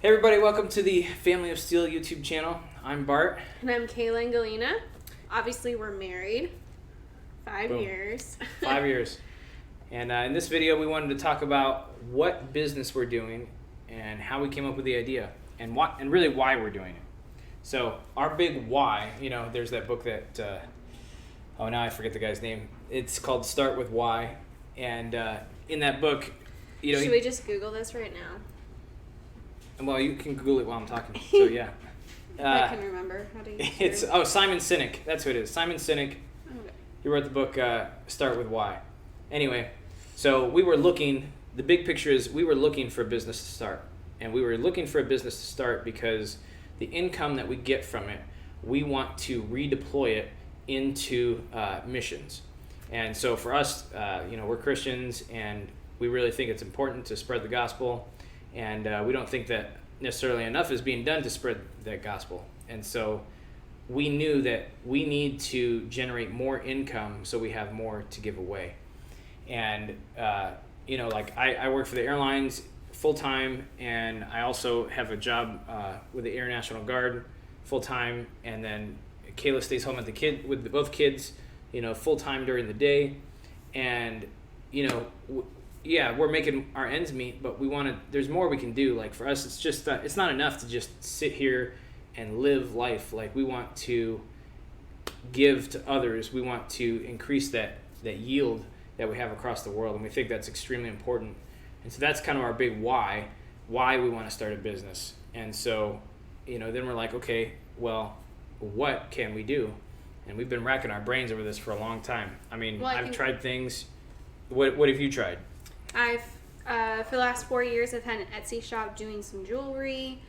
Hey everybody, welcome to the Family of Steel YouTube channel. I'm Bart. And I'm Kayla and Galena. Obviously, we're married. 5 Boom. years. 5 years. And in this video, we wanted to talk about what business we're doing and how we came up with the idea and really why we're doing it. So our big why, there's that book that, now I forget the guy's name. It's called Start With Why. And in that book, Should we just Google this right now? Well, you can Google it while I'm talking. So yeah. If I can remember how to use It's Simon Sinek. That's who it is. Simon Sinek. Okay. He wrote the book Start With Why. Anyway, so we were looking. The big picture is we were looking for a business to start, and we were looking for a business to start because the income that we get from it, we want to redeploy it into missions. And so for us, we're Christians, and we really think it's important to spread the gospel. And we don't think that necessarily enough is being done to spread that gospel. And so we knew that we need to generate more income so we have more to give away. And, I work for the airlines full-time, and I also have a job with the Air National Guard full-time. And then Kayla stays home with both kids, full-time during the day. And, we're making our ends meet, but there's more we can do. Like for us, it's just, it's not enough to just sit here and live life. Like we want to give to others. We want to increase that yield that we have across the world. And we think that's extremely important. And so that's kind of our big why we want to start a business. And so, then we're like, okay, well, what can we do? And we've been racking our brains over this for a long time. I mean, I've tried things. What have you tried? For the last 4 years, I've had an Etsy shop doing some jewelry,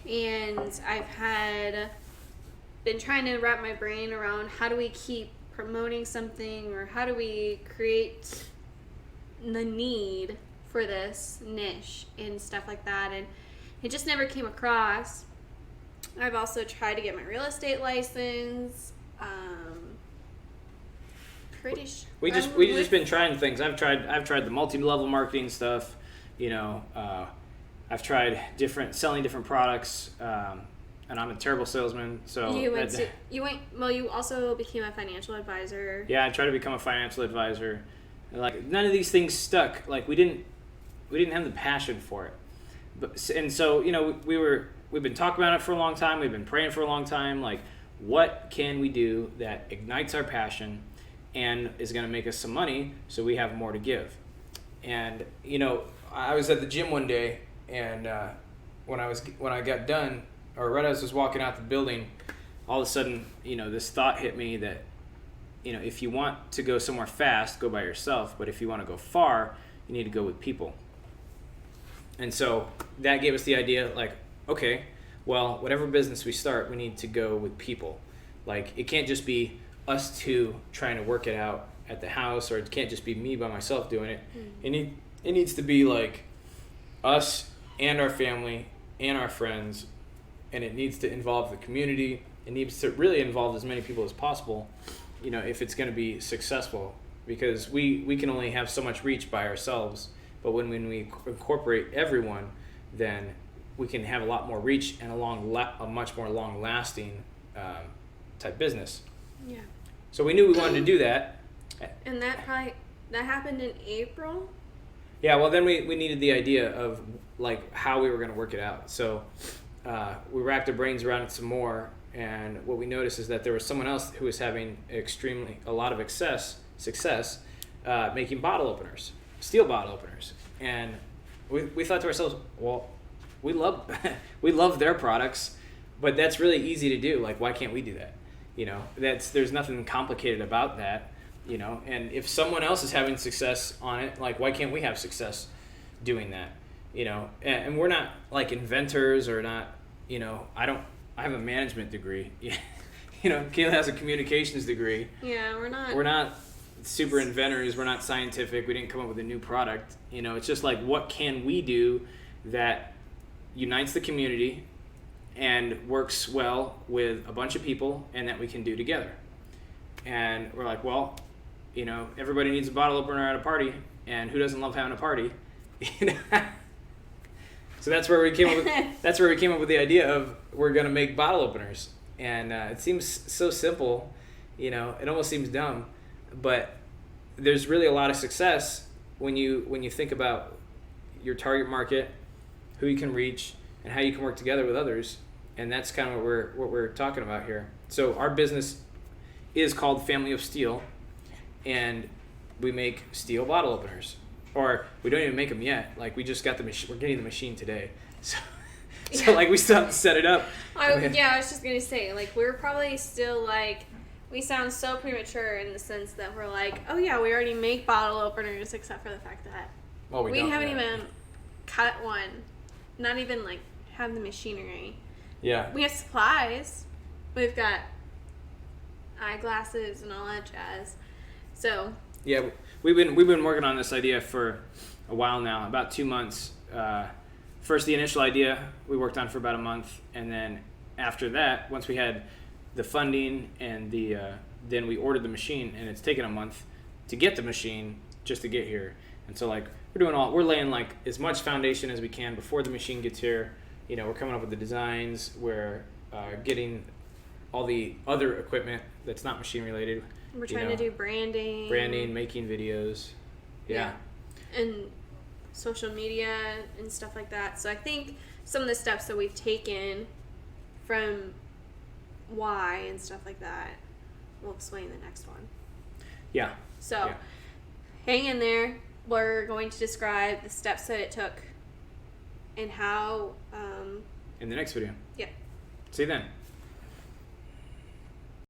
and I've been trying to wrap my brain around how do we keep promoting something, or how do we create the need for this niche and stuff like that, and it just never came across. I've also tried to get my real estate license. We just been trying things. I've tried the multi-level marketing stuff. I've tried selling different products, and I'm a terrible salesman. So you also became a financial advisor. Yeah, I tried to become a financial advisor. Like none of these things stuck. Like we didn't have the passion for it. And so we've been talking about it for a long time. We've been praying for a long time. Like, what can we do that ignites our passion and is going to make us some money so we have more to give? And I was at the gym one day, and when I got done, or right as I was walking out the building, all of a sudden this thought hit me that if you want to go somewhere fast, go by yourself, but if you want to go far, you need to go with people. And so that gave us the idea, like, okay, well, whatever business we start, we need to go with people. Like, it can't just be us two trying to work it out at the house, or it can't just be me by myself doing it. It needs to be like us and our family and our friends, and it needs to involve the community. It needs to really involve as many people as possible, if it's going to be successful, because we can only have so much reach by ourselves. But when we incorporate everyone, then we can have a lot more reach and a much more long-lasting type business. Yeah. So we knew we wanted to do that. And that happened in April? Yeah, well then we needed the idea of like how we were going to work it out. So we racked our brains around it some more, and what we noticed is that there was someone else who was having a lot of success making bottle openers, steel bottle openers. And we thought to ourselves, well, we love their products, but that's really easy to do. Like, why can't we do that? There's nothing complicated about that, and if someone else is having success on it, like, why can't we have success doing that? And we're not like inventors, or not, I have a management degree. Kayla has a communications degree. Yeah, we're not super inventors. We're not scientific. We didn't come up with a new product. It's just like, what can we do that unites the community and works well with a bunch of people, and that we can do together. And we're like, well, everybody needs a bottle opener at a party, and who doesn't love having a party? So that's where we came up with the idea of we're gonna make bottle openers, and it seems so simple, you know. It almost seems dumb, but there's really a lot of success when you think about your target market, who you can reach, and how you can work together with others, and that's kind of what we're talking about here. So our business is called Family of Steel, and we make steel bottle openers. Or we don't even make them yet. Like, we just got the machine. We're getting the machine today. So like, we still have to set it up. I was just going to say, like, we're probably still, like, we sound so premature in the sense that we're like, oh, yeah, we already make bottle openers, except for the fact that we haven't even cut one. Not even, like, have the machinery. Yeah. We have supplies. We've got eyeglasses and all that jazz. So... Yeah, we've been working on this idea for a while now, about 2 months. First, the initial idea we worked on for about a month, and then after that, once we had the funding and then we ordered the machine, and it's taken a month to get the machine just to get here. And so, like, we're laying like as much foundation as we can before the machine gets here. You know, we're coming up with the designs. We're getting all the other equipment that's not machine related. We're trying to do branding, making videos. Yeah. And social media and stuff like that. So I think some of the steps that we've taken from why and stuff like that we'll explain the next one. Yeah. So hang in there. We're going to describe the steps that it took and how... in the next video. Yeah. See you then.